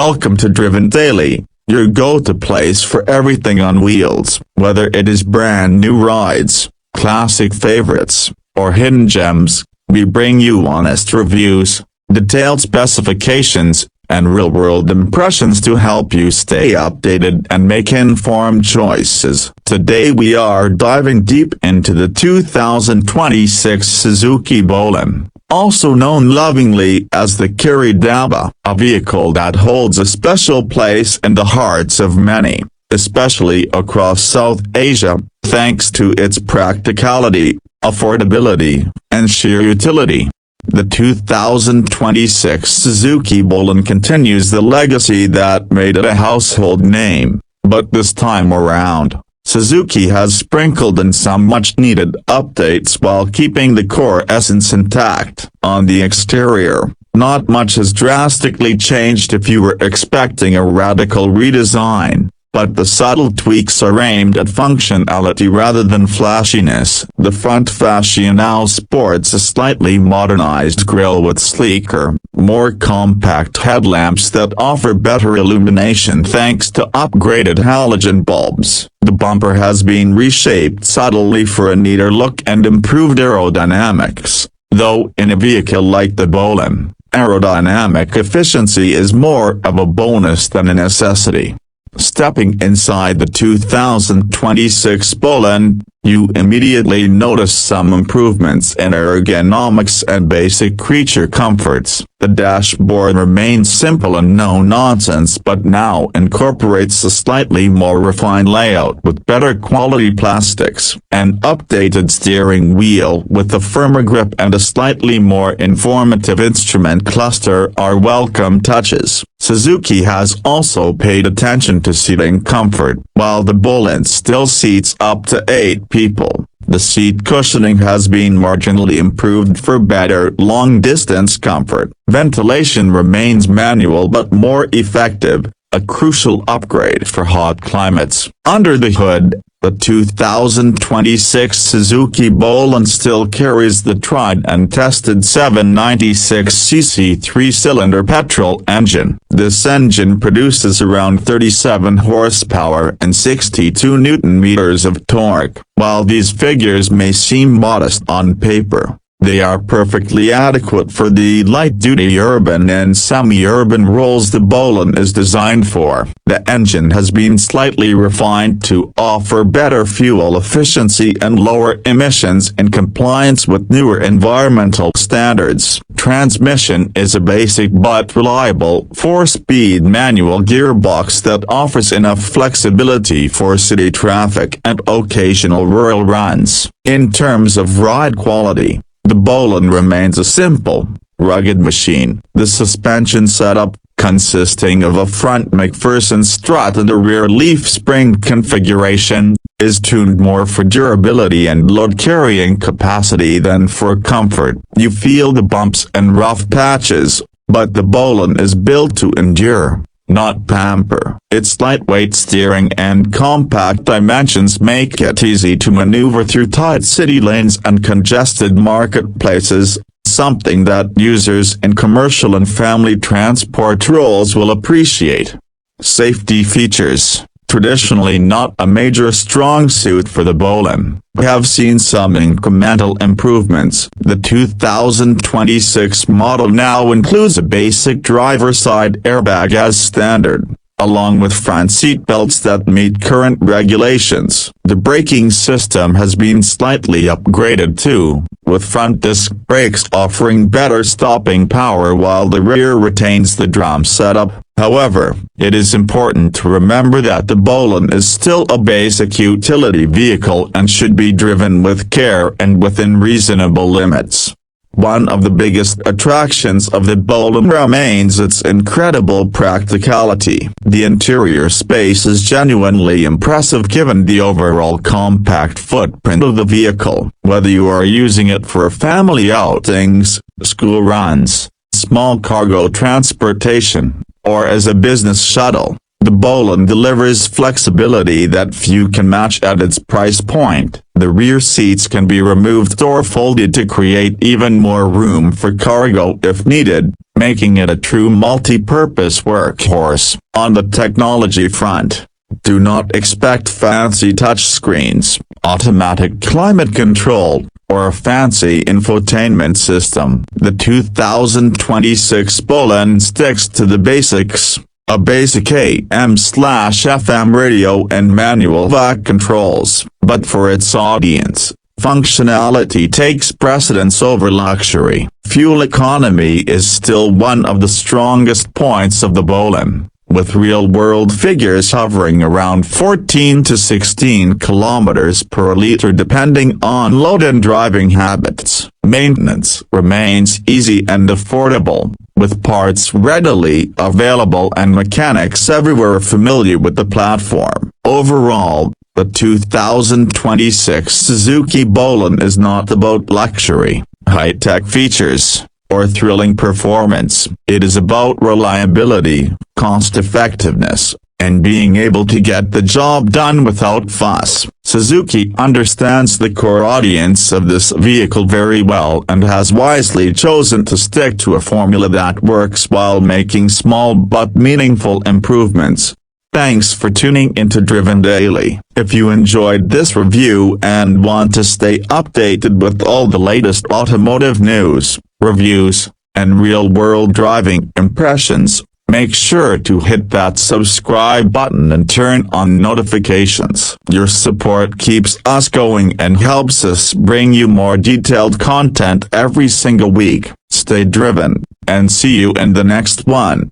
Welcome to Driven Daily, your go-to place for everything on wheels. Whether it is brand new rides, classic favorites, or hidden gems, we bring you honest reviews, detailed specifications, and real-world impressions to help you stay updated and make informed choices. Today we are diving deep into the 2026 Suzuki Bolan, also known lovingly as the Carry Dabba, a vehicle that holds a special place in the hearts of many, especially across South Asia, thanks to its practicality, affordability, and sheer utility. The 2026 Suzuki Bolan continues the legacy that made it a household name, but this time around, Suzuki has sprinkled in some much-needed updates while keeping the core essence intact. On the exterior, not much has drastically changed if you were expecting a radical redesign, but the subtle tweaks are aimed at functionality rather than flashiness. The front fascia now sports a slightly modernized grille with sleeker, more compact headlamps that offer better illumination thanks to upgraded halogen bulbs. The bumper has been reshaped subtly for a neater look and improved aerodynamics, though in a vehicle like the Bolan, aerodynamic efficiency is more of a bonus than a necessity. Stepping inside the 2026 Bolan, you immediately notice some improvements in ergonomics and basic creature comforts. The dashboard remains simple and no-nonsense but now incorporates a slightly more refined layout with better quality plastics. An updated steering wheel with a firmer grip and a slightly more informative instrument cluster are welcome touches. Suzuki has also paid attention to seating comfort. While the Bolan still seats up to 8 people, the seat cushioning has been marginally improved for better long-distance comfort. Ventilation remains manual but more effective, a crucial upgrade for hot climates. Under the hood, the 2026 Suzuki Bolan still carries the tried and tested 796cc three-cylinder petrol engine. This engine produces around 37 horsepower and 62 Nm of torque. While these figures may seem modest on paper, they are perfectly adequate for the light-duty urban and semi-urban roles the Bolan is designed for. The engine has been slightly refined to offer better fuel efficiency and lower emissions in compliance with newer environmental standards. Transmission is a basic but reliable 4-speed manual gearbox that offers enough flexibility for city traffic and occasional rural runs. In terms of ride quality, the Bolan remains a simple, rugged machine. The suspension setup, consisting of a front McPherson strut and a rear leaf spring configuration, is tuned more for durability and load-carrying capacity than for comfort. You feel the bumps and rough patches, but the Bolan is built to endure, not pamper. Its lightweight steering and compact dimensions make it easy to maneuver through tight city lanes and congested marketplaces, something that users in commercial and family transport roles will appreciate. Safety features, traditionally not a major strong suit for the Bolan, have seen some incremental improvements. The 2026 model now includes a basic driver side airbag as standard, along with front seat belts that meet current regulations. The braking system has been slightly upgraded too, with front disc brakes offering better stopping power while the rear retains the drum setup. However, it is important to remember that the Bolan is still a basic utility vehicle and should be driven with care and within reasonable limits. One of the biggest attractions of the Bolan remains its incredible practicality. The interior space is genuinely impressive given the overall compact footprint of the vehicle. Whether you are using it for family outings, school runs, small cargo transportation, or as a business shuttle, The Bolan delivers flexibility that few can match at its price point. The rear seats can be removed or folded to create even more room for cargo if needed, making it a true multi-purpose workhorse. On the technology front, do not expect fancy touchscreens, automatic climate control, or a fancy infotainment system. The 2026 Bolan sticks to the basics. A basic AM/FM radio and manual VAC controls, but for its audience, functionality takes precedence over luxury. Fuel economy is still one of the strongest points of the Bolan, with real-world figures hovering around 14 to 16 kilometers per liter depending on load and driving habits. Maintenance remains easy and affordable, with parts readily available and mechanics everywhere familiar with the platform. Overall, the 2026 Suzuki Bolan is not about luxury, high-tech features, or thrilling performance. It is about reliability, cost-effectiveness, and being able to get the job done without fuss. Suzuki understands the core audience of this vehicle very well and has wisely chosen to stick to a formula that works while making small but meaningful improvements. Thanks for tuning into Driven Daily. If you enjoyed this review and want to stay updated with all the latest automotive news, reviews, and real-world driving impressions, make sure to hit that subscribe button and turn on notifications. Your support keeps us going and helps us bring you more detailed content every single week. Stay driven, and see you in the next one.